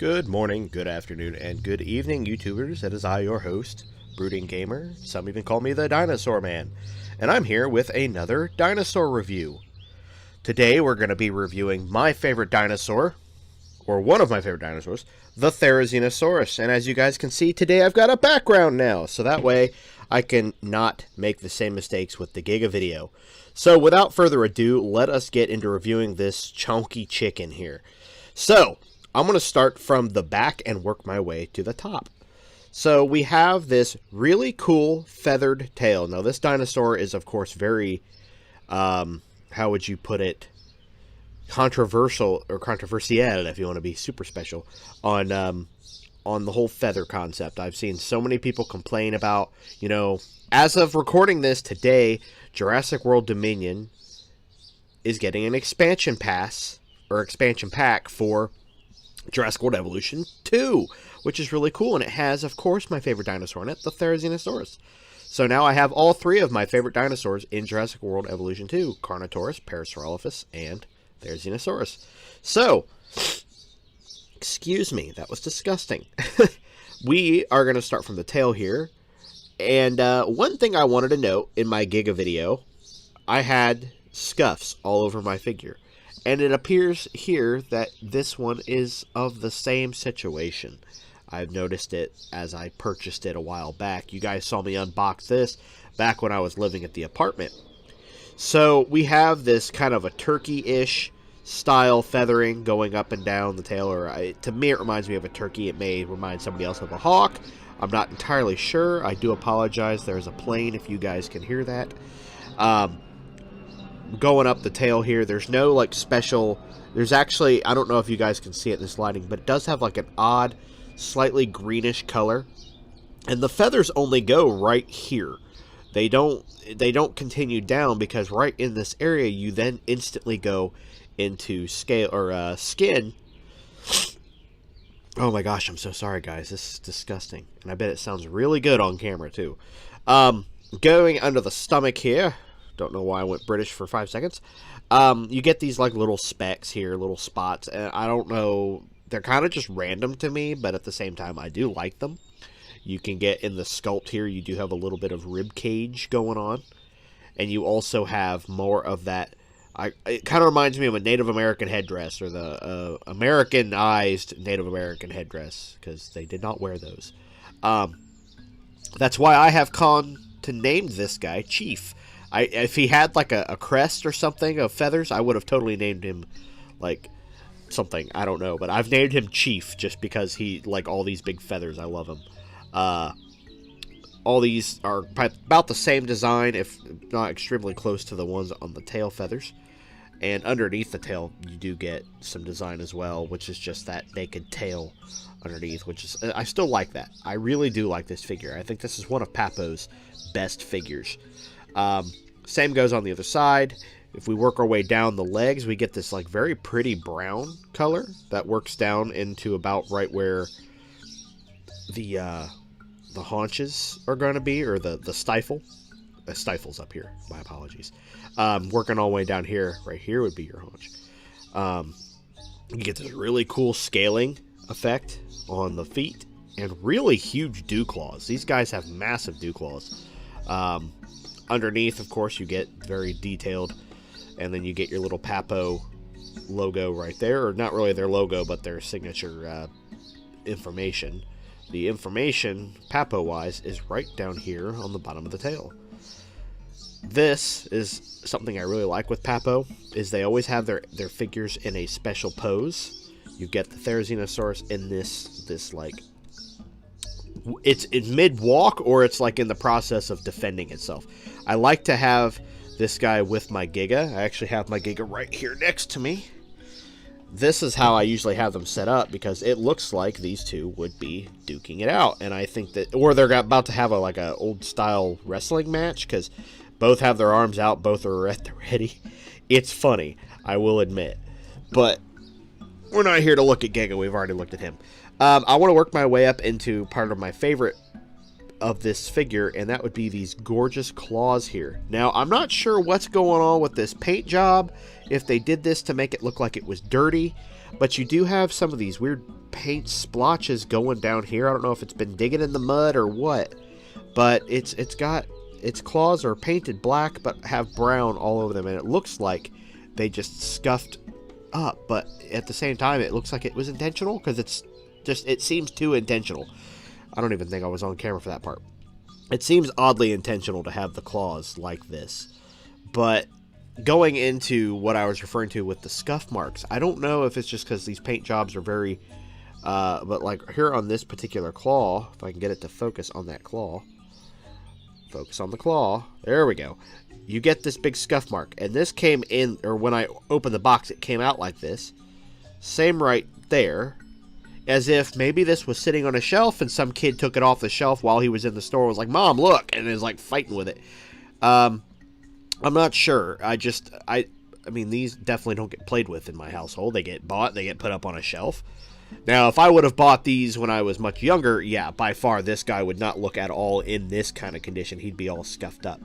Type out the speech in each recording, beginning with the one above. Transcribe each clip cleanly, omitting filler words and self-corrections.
Good morning, good afternoon, and good evening, YouTubers. It is I, your host, Brooding Gamer. Some even call me the Dinosaur Man. And I'm here with another dinosaur review. Today we're going to be reviewing my favorite dinosaur, or one of my favorite dinosaurs, the Therizinosaurus. And as you guys can see, today I've got a background now, so that way I can not make the same mistakes with the Giga video. So without further ado, let us get into reviewing this chunky chicken here. So, I'm going to start from the back and work my way to the top. So we have this really cool feathered tail. Now this dinosaur is of course very, how would you put it, controversial, or controversial if you want to be super special, on the whole feather concept. I've seen so many people complain about, you know, as of recording this today, Jurassic World Dominion is getting an expansion pass, or expansion pack for Jurassic World Evolution 2, which is really cool, and it has, of course, my favorite dinosaur in it, the Therizinosaurus. So now I have all three of my favorite dinosaurs in Jurassic World Evolution 2, Carnotaurus, Parasaurolophus, and Therizinosaurus. So, excuse me, that was disgusting. We are going to start from the tail here, and one thing I wanted to note in my Giga video, I had scuffs all over my figure. And it appears here that this one is of the same situation. I've noticed it as I purchased it a while back. You guys saw me unbox this back when I was living at the apartment. So we have this kind of a turkey-ish style feathering going up and down the tail. To me, it reminds me of a turkey. It may remind somebody else of a hawk. I'm not entirely sure. I do apologize. There's a plane if you guys can hear that. Going up the tail here, there's no like special, there's actually, I don't know if you guys can see it in this lighting, but it does have like an odd, slightly greenish color, and the feathers only go right here. They don't continue down, because right in this area you then instantly go into scale or skin. Oh my gosh, I'm so sorry guys, this is disgusting, and I bet it sounds really good on camera too. Going under the stomach here, don't know why I went British for 5 seconds. You get these like little specks here, little spots, and I don't know, they're kind of just random to me, but at the same time I do like them. You can get in the sculpt here, you do have a little bit of rib cage going on, and you also have more of that, it kind of reminds me of a Native American headdress, or the Americanized Native American headdress, because they did not wear those. That's why I have gone to name this guy Chief. If he had like a crest or something of feathers, I would have totally named him like something. I don't know, but I've named him Chief just because he, like, all these big feathers. I love him. All these are about the same design, if not extremely close to the ones on the tail feathers. And underneath the tail, you do get some design as well, which is just that naked tail underneath, which is, I still like that. I really do like this figure. I think this is one of Papo's best figures. Same goes on the other side. If we work our way down the legs, we get this like very pretty brown color that works down into about right where the haunches are going to be, or the stifle. The stifle's up here. My apologies. Working all the way down here, right here would be your haunch. You get this really cool scaling effect on the feet, and really huge dew claws. These guys have massive dew claws. Underneath, of course, you get very detailed, and then you get your little Papo logo right there, or not really their logo, but their signature information. The information, Papo-wise, is right down here on the bottom of the tail. This is something I really like with Papo, is they always have their figures in a special pose. You get the Therizinosaurus in this like, it's in mid-walk, or it's like in the process of defending itself. I like to have this guy with my Giga. I actually have my Giga right here next to me. This is how I usually have them set up, because it looks like these two would be duking it out. And I think that, or they're about to have like a old style wrestling match, because both have their arms out, both are at the ready. It's funny, I will admit. But we're not here to look at Giga, we've already looked at him. I want to work my way up into part of my favorite of this figure, and that would be these gorgeous claws here. Now, I'm not sure what's going on with this paint job, if they did this to make it look like it was dirty, but you do have some of these weird paint splotches going down here. I don't know if it's been digging in the mud or what, but it's got, its claws are painted black but have brown all over them, and it looks like they just scuffed up, but at the same time it looks like it was intentional, because it seems too intentional. I don't even think I was on camera for that part. It seems oddly intentional to have the claws like this. But going into what I was referring to with the scuff marks, I don't know if it's just because these paint jobs are very... but like here on this particular claw, if I can get it to focus on that claw. Focus on the claw. There we go. You get this big scuff mark. And this came in, or when I opened the box, it came out like this. Same right there. As if maybe this was sitting on a shelf and some kid took it off the shelf while he was in the store and was like, "Mom, look," and is like fighting with it. I'm not sure. I mean, these definitely don't get played with in my household. They get bought, they get put up on a shelf. Now, if I would have bought these when I was much younger, yeah, by far this guy would not look at all in this kind of condition. He'd be all scuffed up.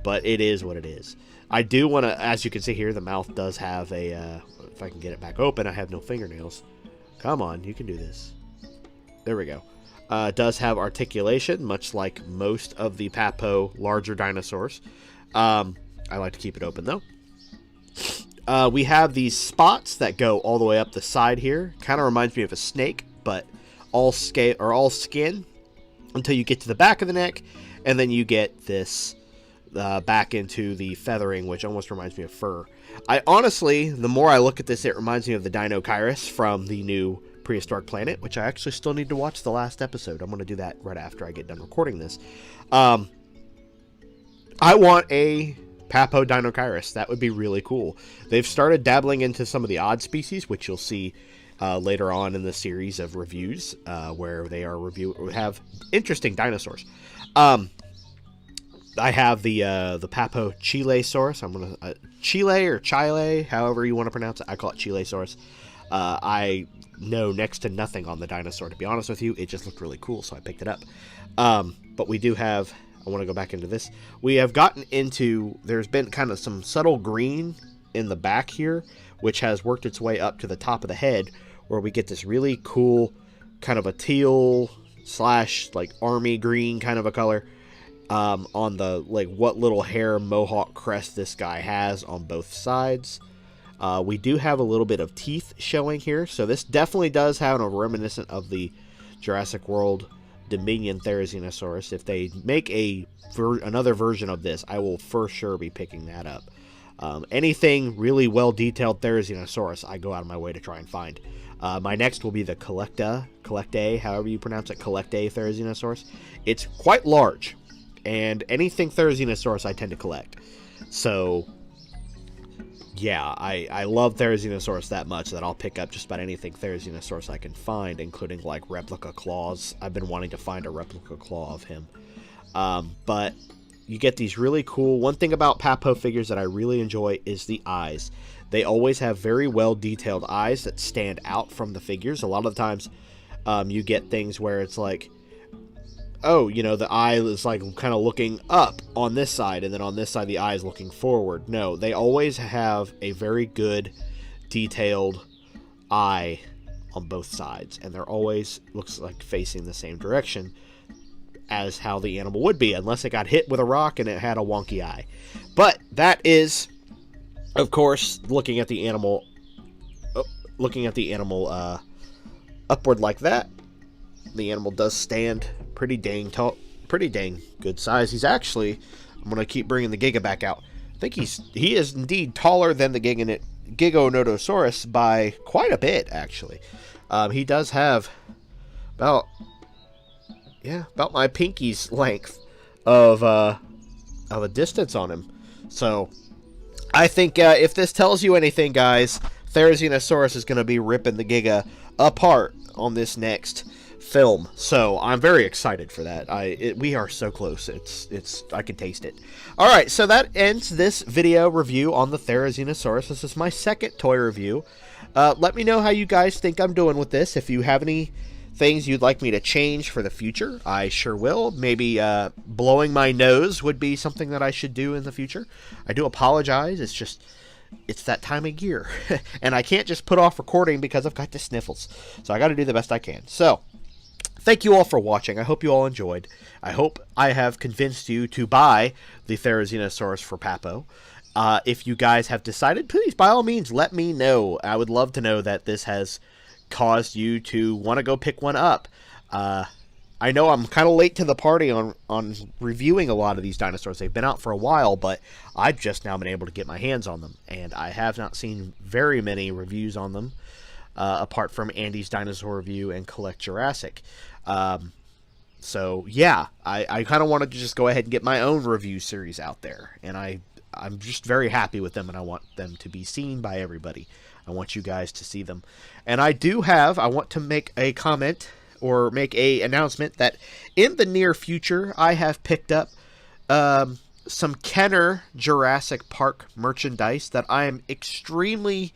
But it is what it is. I do want to, as you can see here, the mouth does have a, if I can get it back open, I have no fingernails. Come on, you can do this. There we go. It does have articulation, much like most of the Papo larger dinosaurs. I like to keep it open, though. We have these spots that go all the way up the side here. Kind of reminds me of a snake, but all skin until you get to the back of the neck, and then you get this back into the feathering, which almost reminds me of fur. I honestly, the more I look at this, it reminds me of the Dino-Kairos from the new Prehistoric Planet, which I actually still need to watch the last episode. I'm going to do that right after I get done recording this. I want a Papo Dino-Kairos. That would be really cool. They've started dabbling into some of the odd species, which you'll see later on in the series of reviews, where they have interesting dinosaurs. I have the Papo Chilesaurus. I'm gonna Chile or Chile, however you want to pronounce it. I call it Chilesaurus. I know next to nothing on the dinosaur, to be honest with you. It just looked really cool, so I picked it up. But we do have. I want to go back into this. We have gotten into. There's been kind of some subtle green in the back here, which has worked its way up to the top of the head, where we get this really cool kind of a teal / like army green kind of a color. On the, like, what little hair mohawk crest this guy has on both sides. We do have a little bit of teeth showing here, so this definitely does have a reminiscent of the Jurassic World Dominion Therizinosaurus. If they make another version of this, I will for sure be picking that up. Anything really well-detailed Therizinosaurus, I go out of my way to try and find. My next will be the Collectae, however you pronounce it, Collectae Therizinosaurus. It's quite large. And anything Therizinosaurus I tend to collect. So, yeah, I love Therizinosaurus that much that I'll pick up just about anything Therizinosaurus I can find, including, like, replica claws. I've been wanting to find a replica claw of him. But you get these really cool... One thing about Papo figures that I really enjoy is the eyes. They always have very well-detailed eyes that stand out from the figures. A lot of the times, you get things where it's like... Oh, you know, the eye is like kind of looking up on this side, and then on this side the eye is looking forward. No, they always have a very good detailed eye on both sides, and they're always looks like facing the same direction as how the animal would be, unless it got hit with a rock and it had a wonky eye. But that is, of course, looking at the animal upward like that. The animal does stand pretty dang tall, pretty dang good size. He's actually, I'm going to keep bringing the Giga back out. I think he is indeed taller than the Giganotosaurus by quite a bit, actually. He does have about my pinky's length of a distance on him. So I think if this tells you anything, guys, Therizinosaurus is going to be ripping the Giga apart on this next film, so I'm very excited for that. We are so close. I can taste it. All right, so that ends this video review on the Therizinosaurus. This is my second toy review. Let me know how you guys think I'm doing with this. If you have any things you'd like me to change for the future, I sure will. Maybe blowing my nose would be something that I should do in the future. I do apologize. It's that time of year. And I can't just put off recording because I've got the sniffles. So I got to do the best I can. So, thank you all for watching. I hope you all enjoyed. I hope I have convinced you to buy the Therizinosaurus for Papo. If you guys have decided, please, by all means, let me know. I would love to know that this has caused you to want to go pick one up. I know I'm kind of late to the party on reviewing a lot of these dinosaurs. They've been out for a while, but I've just now been able to get my hands on them, and I have not seen very many reviews on them, apart from Andy's Dinosaur Review and Collect Jurassic. So, yeah, I kind of wanted to just go ahead and get my own review series out there, and I'm just very happy with them, and I want them to be seen by everybody. I want you guys to see them. And I want to make a comment or make a announcement that in the near future, I have picked up some Kenner Jurassic Park merchandise that I am extremely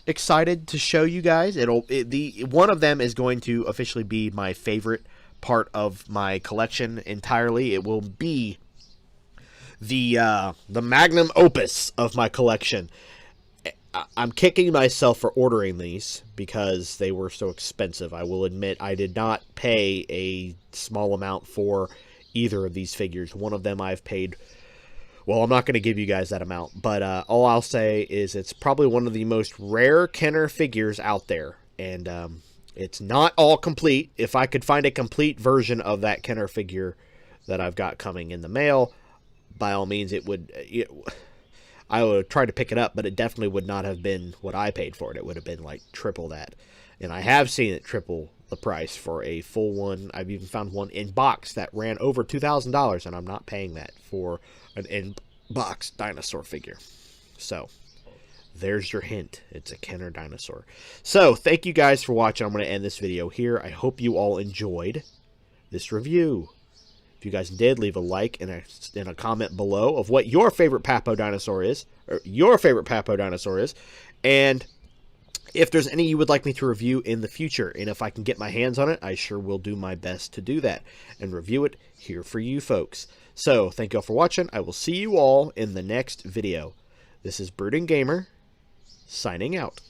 excited to show you guys. One of them is going to officially be my favorite part of my collection entirely. It will be the magnum opus of my collection. I'm kicking myself for ordering these because they were so expensive. I will admit I did not pay a small amount for either of these figures. One of them I've paid, well, I'm not going to give you guys that amount, but all I'll say is it's probably one of the most rare Kenner figures out there, and it's not all complete. If I could find a complete version of that Kenner figure that I've got coming in the mail, by all means, I would try to pick it up, but it definitely would not have been what I paid for it. It would have been like triple that. And I have seen it triple the price for a full one. I've even found one in box that ran over $2,000, and I'm not paying that for an in-box dinosaur figure. So, there's your hint. It's a Kenner dinosaur. So, thank you guys for watching. I'm going to end this video here. I hope you all enjoyed this review. If you guys did, leave a like and a comment below of what your favorite Papo dinosaur is, and if there's any you would like me to review in the future. And if I can get my hands on it, I sure will do my best to do that and review it here for you folks. So, thank you all for watching. I will see you all in the next video. This is Brooding Gamer, signing out.